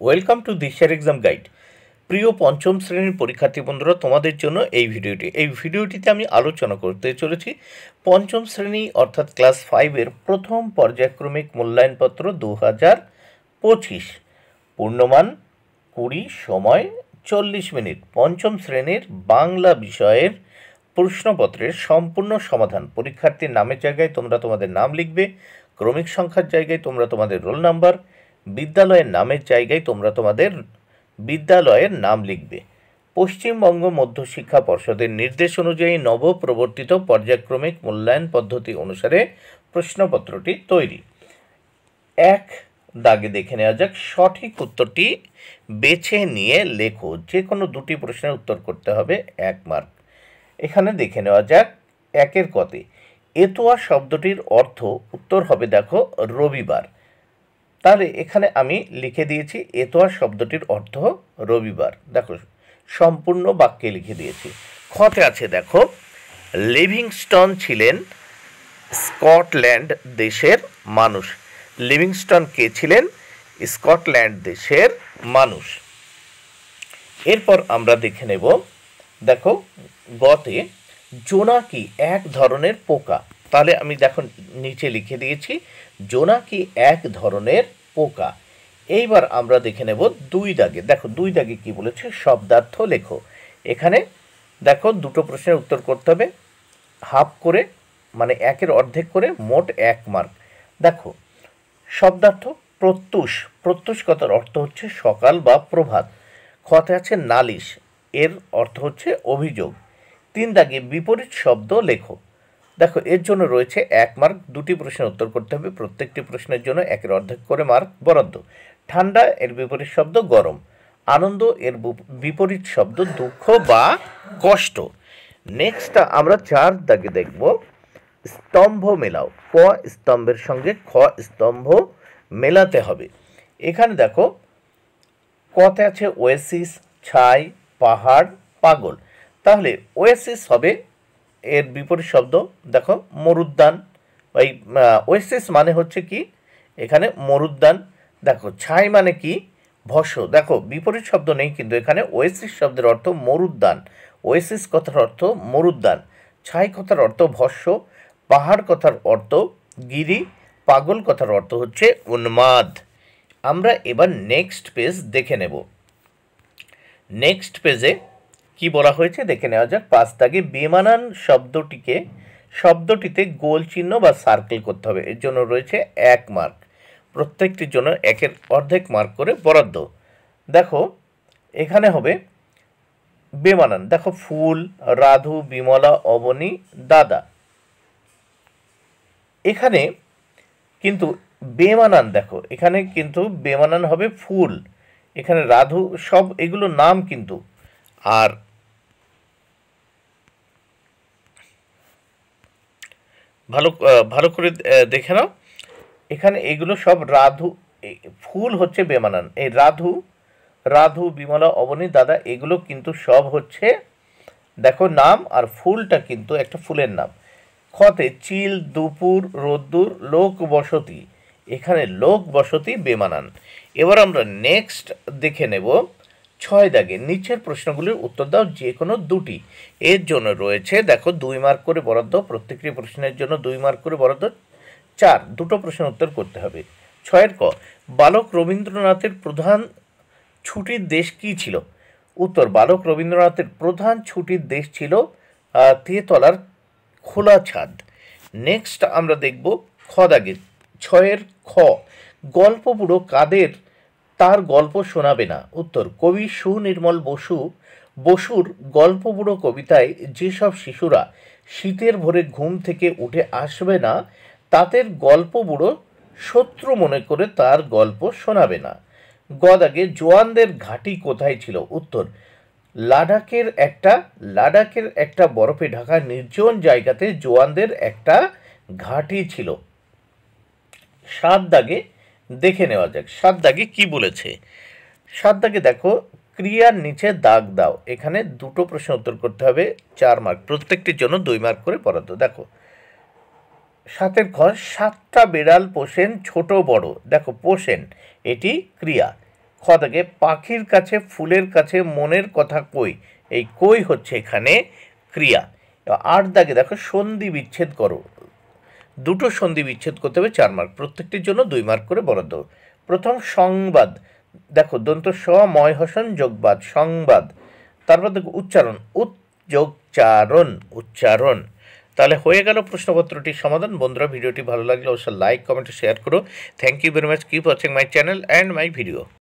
Welcome to দিশার exam guide. প্রিয় পঞ্চম শ্রেণীর পরীক্ষার্থী বন্ধুরা, তোমাদের জন্য এই ভিডিওটিতে আমি আলোচনা করতে চলেছি পঞ্চম শ্রেণী অর্থাৎ ক্লাস 5-এর প্রথম পর্যায়ক্রমিক মূল্যায়নপত্র 2025, পূর্ণমান 20, সময় 40 মিনিট। পঞ্চম শ্রেণীর বাংলা বিষয়ের প্রশ্নপত্রের সম্পূর্ণ সমাধান। পরীক্ষার্থীর নামের জায়গায় তোমরা তোমাদের নাম লিখবে, ক্রমিক সংখ্যার জায়গায় তোমরা তোমাদের রোল নাম্বার, বিদ্যালয়ের নামের জায়গায় তোমরা তোমাদের বিদ্যালয়ের নাম লিখবে। পশ্চিমবঙ্গ মধ্যশিক্ষা পর্ষদের নির্দেশ অনুযায়ী নবপ্রবর্তিত পর্যায়ক্রমিক মূল্যায়ন পদ্ধতি অনুসারে প্রশ্নপত্রটি তৈরি। এক দাগে দেখে নেওয়া যাক, সঠিক উত্তরটি বেছে নিয়ে লেখো। যে কোনো দুটি প্রশ্নের উত্তর করতে হবে 1 মার্ক। এখানে দেখে নেওয়া যাক একের কতে। এতোয়া শব্দটির অর্থ উত্তর হবে দেখো রবিবার। তাহলে এখানে আমি লিখে দিয়েছি এতোয়া শব্দটির অর্থ রবিবার। দেখো সম্পূর্ণ বাক্যে লিখে দিয়েছি। খতে আছে দেখো, লিভিংস্টন ছিলেন স্কটল্যান্ড দেশের মানুষ। লিভিংস্টন কে ছিলেন? স্কটল্যান্ড দেশের মানুষ। এরপর আমরা দেখে নেব, দেখো গতে জোনাকি এক ধরনের পোকা। তাহলে আমি দেখো নিচে লিখে দিয়েছি জোনাকি এক ধরনের পোকা। এইবার আমরা দেখে নেব 2 দাগে। দেখো 2 দাগে কি বলেছে, শব্দার্থ লেখো। এখানে দেখো দুটো প্রশ্নের উত্তর করতে হবে হাফ করে, মানে 1-এর অর্ধেক করে, মোট 1 মার্ক। দেখো শব্দার্থ প্রত্যুষ। প্রত্যুষ কথার অর্থ হচ্ছে সকাল বা প্রভাত। খতে আছে নালিশ, এর অর্থ হচ্ছে অভিযোগ। 3 দাগে বিপরীত শব্দ লেখো। দেখো এর জন্য রয়েছে 1 মার্ক। 2টি প্রশ্নের উত্তর করতে হবে, প্রত্যেকটি প্রশ্নের জন্য 1-এর অর্ধেক করে মার্ক বরাদ্দ। ঠান্ডা এর বিপরীত শব্দ গরম। আনন্দ এর বিপরীত শব্দ দুঃখ বা কষ্ট। নেক্সট আমরা 4 দাগে দেখব, স্তম্ভ মেলাও। ক স্তম্ভের সঙ্গে খ স্তম্ভ মেলাতে হবে। এখানে দেখো কতে আছে ওয়েসিস, ছাই, পাহাড়, পাগল। তাহলে ওয়েসিস হবে এর বিপরীত শব্দ দেখো মরুদ্যান। ওই ওয়েসিস মানে হচ্ছে কি এখানে মরুদ্যান। দেখো ছাই মানে কি ভস্য। দেখো বিপরীত শব্দ নেই, কিন্তু এখানে ওয়েসিস শব্দের অর্থ মরুদ্যান। ওয়েসিস কথার অর্থ মরুদ্যান, ছাই কথার অর্থ ভস্য, পাহাড় কথার অর্থ গিরি, পাগল কথার অর্থ হচ্ছে উন্মাদ। আমরা এবার নেক্সট পেজ দেখে নেব। নেক্সট পেজে কি বলা হয়েছে দেখে নেওয়া যাক। 5 দাগে বেমানান শব্দটিতে গোল চিহ্ন বা সার্কেল করতে হবে। এর জন্য রয়েছে 1 মার্ক। প্রত্যেকটির জন্য 1-এর অর্ধেক মার্ক করে বরাদ্দ। দেখো এখানে হবে বেমানান। দেখো ফুল, রাধু, বিমলা, অবনী, দাদা। এখানে কিন্তু বেমানান, দেখো এখানে কিন্তু বেমানান হবে ফুল, এখানে রাধু, সব এগুলো নাম কিন্তু। আর ভালো করে দেখে নাও, এখানে এগুলো সব রাধু, ফুল হচ্ছে বেমানান। এই রাধু, বিমলা, অবনী, দাদা এগুলো কিন্তু সব হচ্ছে দেখো নাম, আর ফুলটা কিন্তু একটা ফুলের নাম। খতে চিল, দুপুর, রোদ্দুর, লোক বসতি। এখানে লোক বসতি বেমানান। এবার আমরা নেক্সট দেখে নেব 6 দাগে। নিচের প্রশ্নগুলির উত্তর দাও যে কোনো দুটি। এর জন্য রয়েছে দেখো 2 মার্ক করে বরাদ্দ। প্রত্যেকটি প্রশ্নের জন্য 2 মার্ক করে বরাদ্দ। 4 দুটো প্রশ্নের উত্তর করতে হবে। 6-এর ক, বালক রবীন্দ্রনাথের প্রধান ছুটির দেশ কী ছিল? উত্তর, বালক রবীন্দ্রনাথের প্রধান ছুটির দেশ ছিল তেতলার খোলা ছাদ। নেক্সট আমরা দেখব খ দাগে। 6-এর খ, গল্প বুড়ো কাদের তার গল্প শোনাবে না? উত্তর, কবি সুনির্মল বসুর গল্প বুড়ো কবিতায় যেসব শিশুরা শীতের ভোরে ঘুম থেকে উঠে আসবে না, তাদের গল্প বুড়ো শত্রু মনে করে তার গল্প শোনাবে না। গ দাগে, জোয়ানদের ঘাঁটি কোথায় ছিল? উত্তর, লাদাখের একটা বরফে ঢাকা নির্জন জায়গাতে জোয়ানদের একটা ঘাঁটি ছিল। 7 দাগে দেখে নেওয়া যাক 7 দাগে কি বলেছে। 7 দাগে দেখো, ক্রিয়ার নিচে দাগ দাও। এখানে দুটো প্রশ্ন উত্তর করতে হবে, 4 মার্ক। প্রত্যেকটির জন্য 2 মার্ক করে বরাদ্দ। দেখো 7-এর ঘর, 7টা বেড়াল পোষেন ছোট বড়। দেখো পোষেন এটি ক্রিয়া। খ দাগে পাখির কাছে ফুলের কাছে মনের কথা কই, এই কই হচ্ছে এখানে ক্রিয়া। 8 দাগে দেখো সন্ধি বিচ্ছেদ করো, দুটো সন্ধি বিচ্ছেদ করতে হবে 4 মার্ক, প্রত্যেকটির জন্য 2 মার্ক করে বরাদ্দ। প্রথম সংবাদ, দেখো দন্ত স ময় হসন যোগবাদ সংবাদ, তারপর দেখো উচ্চারণ উচ্চারণ উচ্চারণ। তাহলে হয়ে গেল প্রশ্নপত্রটির সমাধান। বন্ধুরা ভিডিওটি ভালো লাগলে অবশ্যই লাইক কমেন্ট শেয়ার করো। Thank you very much, keep watching my channel and my video.